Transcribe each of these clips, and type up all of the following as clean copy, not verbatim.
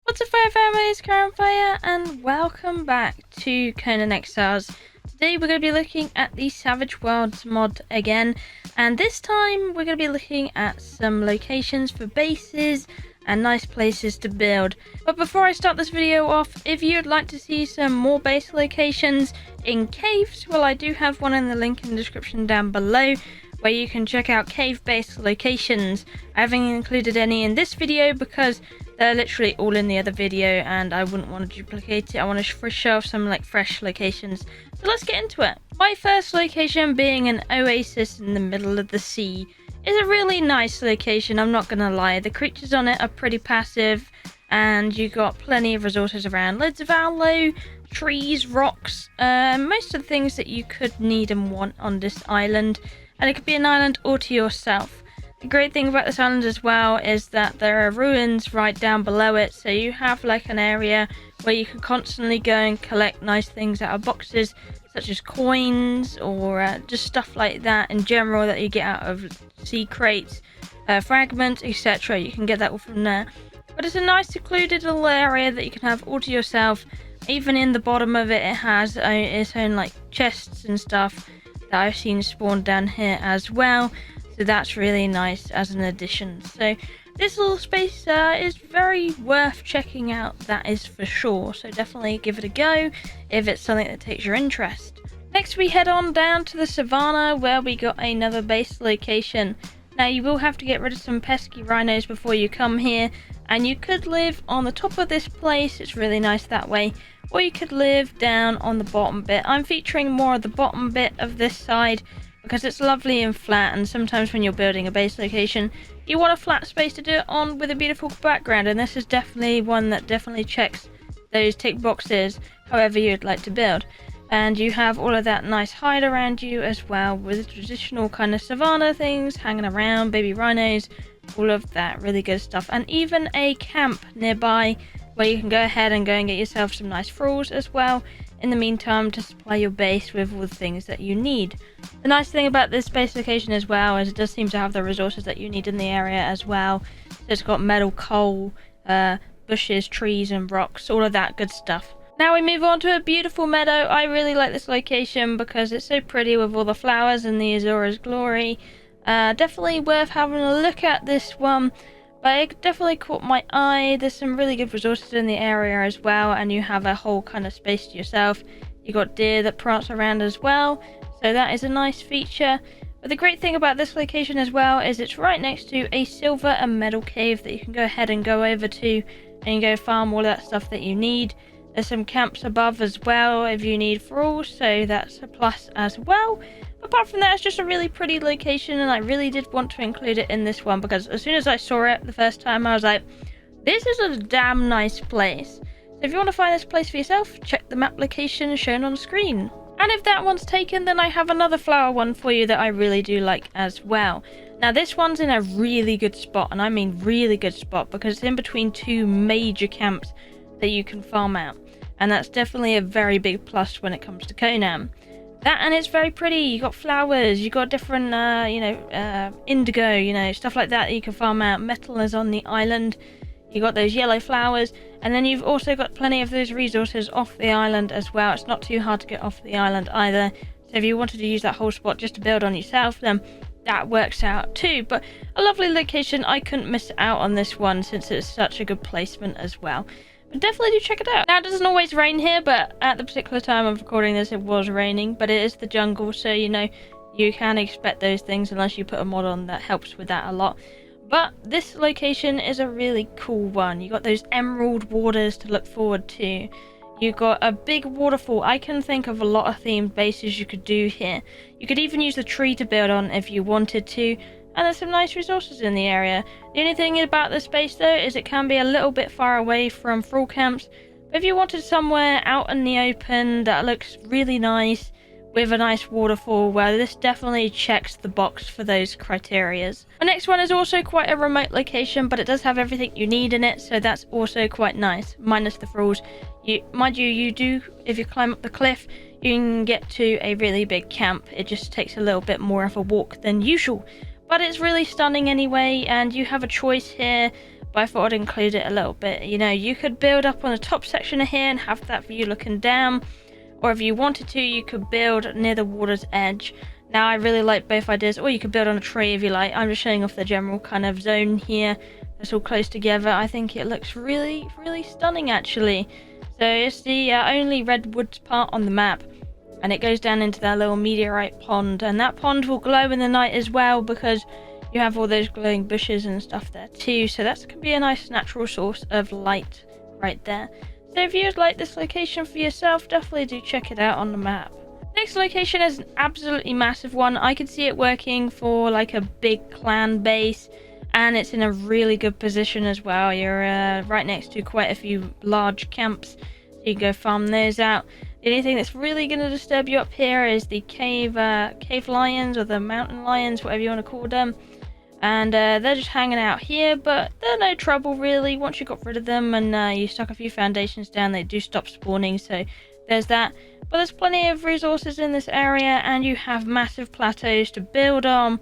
What's up, Fire family? It's Kiahonfire, and welcome back to Conan Exiles. Today we're going to be looking at the Savage Worlds mod again, and this time we're going to be looking at some locations for bases and nice places to build. But before I start this video off, if you'd like to see some more base locations in caves, well, I do have one in the link in the description down below, where you can check out cave-based locations. I haven't included any in this video because they're literally all in the other video and I wouldn't want to duplicate it. I want to show off some fresh locations. So let's get into it. My first location being an oasis in the middle of the sea is a really nice location, I'm not gonna lie. The creatures on it are pretty passive and you got plenty of resources around. Loads of aloe, trees, rocks, most of the things that you could need and want on this island. And it could be an island all to yourself. The great thing about this island as well is that there are ruins right down below it, so you have an area where you can constantly go and collect nice things out of boxes, such as coins or just stuff like that in general that you get out of sea crates, fragments, etc. You can get that all from there. But it's a nice secluded little area that you can have all to yourself. Even in the bottom of it, it has its own chests and stuff that I've seen spawn down here as well, so that's really nice as an addition. So this little space is very worth checking out, that is for sure, so definitely give it a go if it's something that takes your interest. Next we head on down to the Savanna, where we got another base location. Now you will have to get rid of some pesky rhinos before you come here, and you could live on the top of this place, it's really nice that way, or you could live down on the bottom bit. I'm featuring more of the bottom bit of this side because it's lovely and flat, and sometimes when you're building a base location you want a flat space to do it on with a beautiful background, and this is definitely one that definitely checks those tick boxes however you'd like to build. And you have all of that nice hide around you as well, with traditional kind of savanna things hanging around, baby rhinos, all of that really good stuff, and even a camp nearby where you can go ahead and get yourself some nice thralls as well in the meantime to supply your base with all the things that you need. The nice thing about this base location as well is it does seem to have the resources that you need in the area as well. So it's got metal, coal, bushes, trees and rocks, all of that good stuff. Now we move on to a beautiful meadow. I really like this location because it's so pretty with all the flowers and the Azura's glory. Definitely worth having a look at this one. But it definitely caught my eye. There's some really good resources in the area as well, and you have a whole kind of space to yourself. You got deer that prance around as well, so that is a nice feature. But the great thing about this location as well is it's right next to a silver and metal cave that you can go ahead and go over to, and you go farm all that stuff that you need. There's some camps above as well if you need thralls, so that's a plus as well. Apart from that, it's just a really pretty location, and I really did want to include it in this one because as soon as I saw it the first time I was like, this is a damn nice place. So if you want to find this place for yourself, check the map location shown on screen. And if that one's taken, then I have another flower one for you that I really do like as well. Now this one's in a really good spot, and I mean really good spot, because it's in between two major camps that you can farm out, and that's definitely a very big plus when it comes to Conan. That, and it's very pretty. You got flowers, you got different indigo, stuff like that you can farm out. Metal is on the island, you got those yellow flowers, and then you've also got plenty of those resources off the island as well. It's not too hard to get off the island either, so if you wanted to use that whole spot just to build on yourself, then that works out too. But a lovely location, I couldn't miss out on this one since it's such a good placement as well. But definitely do check it out. Now it doesn't always rain here, but at the particular time of recording this it was raining, but it is the jungle, so you can expect those things unless you put a mod on that helps with that a lot. But this location is a really cool one. You got those emerald waters to look forward to. You got a big waterfall. I can think of a lot of themed bases you could do here. You could even use the tree to build on if you wanted to. And there's some nice resources in the area. The only thing about the space though is it can be a little bit far away from thrall camps. But if you wanted somewhere out in the open that looks really nice with a nice waterfall, well, this definitely checks the box for those criterias. The next one is also quite a remote location, but it does have everything you need in it, so that's also quite nice, minus the thralls. Mind you do, if you climb up the cliff, you can get to a really big camp. It just takes a little bit more of a walk than usual. But it's really stunning anyway, and you have a choice here but I thought I'd include it a little bit. You know, you could build up on the top section of here and have that view looking down, or if you wanted to, you could build near the water's edge. Now, I really like both ideas, or you could build on a tree if you like. I'm just showing off the general kind of zone here. It's all close together. I think it looks really, really stunning, actually. So it's the only redwoods part on the map, and it goes down into that little meteorite pond, and that pond will glow in the night as well because you have all those glowing bushes and stuff there too. So that can be a nice natural source of light right there. So if you'd like this location for yourself, definitely do check it out on the map. Next location is an absolutely massive one. I could see it working for like a big clan base, and it's in a really good position as well. You're right next to quite a few large camps, so you can go farm those out. The only thing that's really going to disturb you up here is the cave lions, or the mountain lions, whatever you want to call them. And they're just hanging out here, but they're no trouble really. Once you got rid of them and you stuck a few foundations down, they do stop spawning, so there's that. But there's plenty of resources in this area, and you have massive plateaus to build on.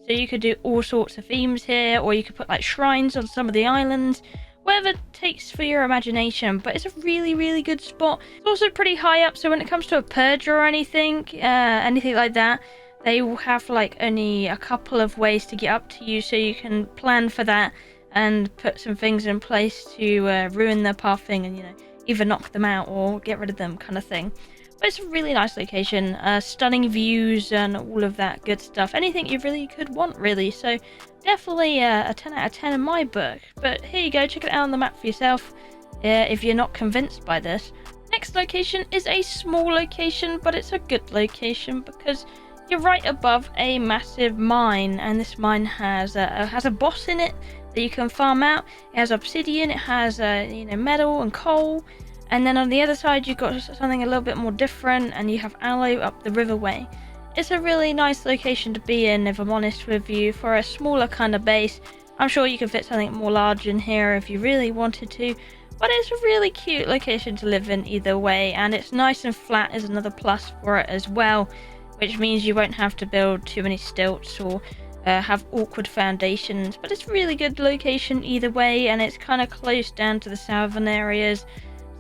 So you could do all sorts of themes here, or you could put like shrines on some of the islands. Whatever takes for your imagination, but it's a really, really good spot. It's also pretty high up, so when it comes to a purge or anything like that, they will have like only a couple of ways to get up to you, so you can plan for that and put some things in place to ruin their pathing and, you know, either knock them out or get rid of them kind of thing. But it's a really nice location, stunning views and all of that good stuff. Anything you really could want, really. So definitely a 10 out of 10 in my book. But here you go, check it out on the map for yourself if you're not convinced by this. Next location is a small location, but it's a good location because you're right above a massive mine, and this mine has a boss in it that you can farm out. It has obsidian, it has metal and coal. And then on the other side, you've got something a little bit more different, and you have aloe up the riverway. It's a really nice location to be in, if I'm honest with you, for a smaller kind of base. I'm sure you could fit something more large in here if you really wanted to, but it's a really cute location to live in either way, and it's nice and flat is another plus for it as well, which means you won't have to build too many stilts or have awkward foundations. But it's a really good location either way, and it's kind of close down to the southern areas.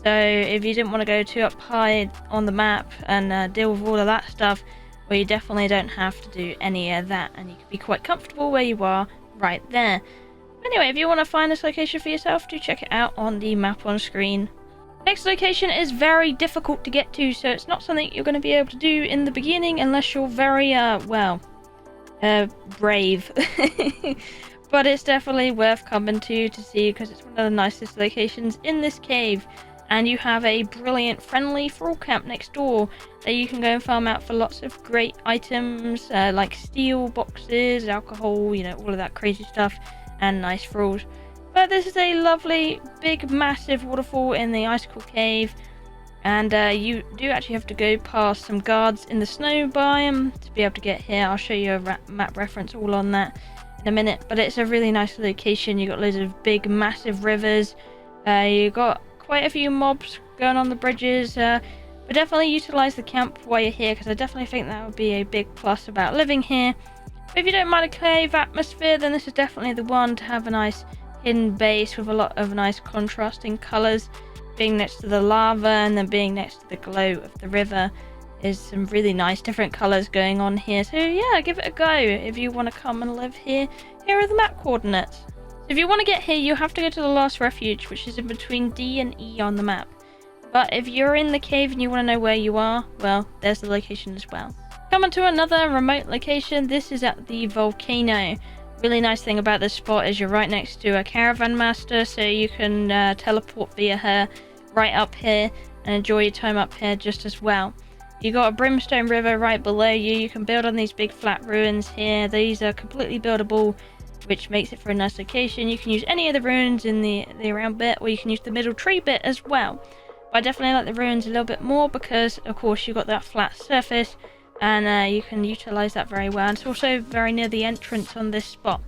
So if you didn't want to go too up high on the map and deal with all of that stuff, well, you definitely don't have to do any of that, and you can be quite comfortable where you are right there. Anyway, if you want to find this location for yourself, do check it out on the map on screen. Next location is very difficult to get to, so it's not something you're going to be able to do in the beginning unless you're very, brave. But it's definitely worth coming to see, because it's one of the nicest locations in this cave. And you have a brilliant friendly thrall camp next door that you can go and farm out for lots of great items, like steel boxes, alcohol, you know, all of that crazy stuff, and nice thralls. But this is a lovely, big, massive waterfall in the icicle cave, and you do actually have to go past some guards in the snow biome to be able to get here. I'll show you a map reference all on that in a minute, but it's a really nice location. You've got loads of big, massive rivers. You've got quite a few mobs going on the bridges, but definitely utilize the camp while you're here, because I definitely think that would be a big plus about living here. But if you don't mind a cave atmosphere, then this is definitely the one to have a nice hidden base with a lot of nice contrasting colors. Being next to the lava and then being next to the glow of the river is some really nice different colors going on here. So yeah, give it a go if you want to come and live here. Here are the map coordinates. If you want to get here, you have to go to the last refuge, which is in between D and E on the map. But if you're in the cave and you want to know where you are, well, there's the location as well. Coming to another remote location, this is at the volcano. Really nice thing about this spot is you're right next to a caravan master, so you can teleport via her right up here and enjoy your time up here just as well. You got a brimstone river right below you. You can build on these big flat ruins here. These are completely buildable, which makes it for a nice location. You can use any of the ruins in the around bit, or you can use the middle tree bit as well. But I definitely like the ruins a little bit more because, of course, you've got that flat surface, and you can utilize that very well. And it's also very near the entrance on this spot.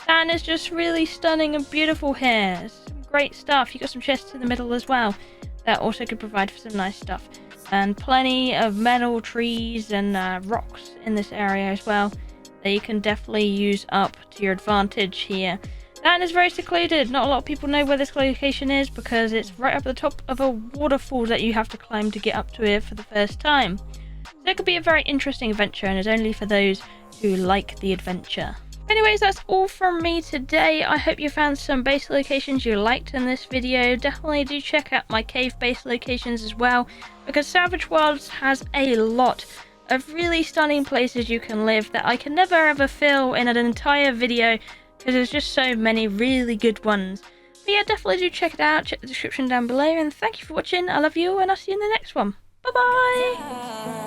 And it's just really stunning and beautiful here. It's some great stuff. You've got some chests in the middle as well that also could provide for some nice stuff. And plenty of metal, trees, and rocks in this area as well that you can definitely use up to your advantage here. And it's very secluded. Not a lot of people know where this location is because it's right up at the top of a waterfall that you have to climb to get up to it for the first time. So it could be a very interesting adventure, and it's only for those who like the adventure. Anyways, that's all from me today. I hope you found some base locations you liked in this video. Definitely do check out my cave base locations as well, because Savage Worlds has a lot of really stunning places you can live that I can never ever fill in an entire video, because there's just so many really good ones. But yeah, definitely do check it out. Check the description down below, and thank you for watching. I love you, and I'll see you in the next one. Bye bye.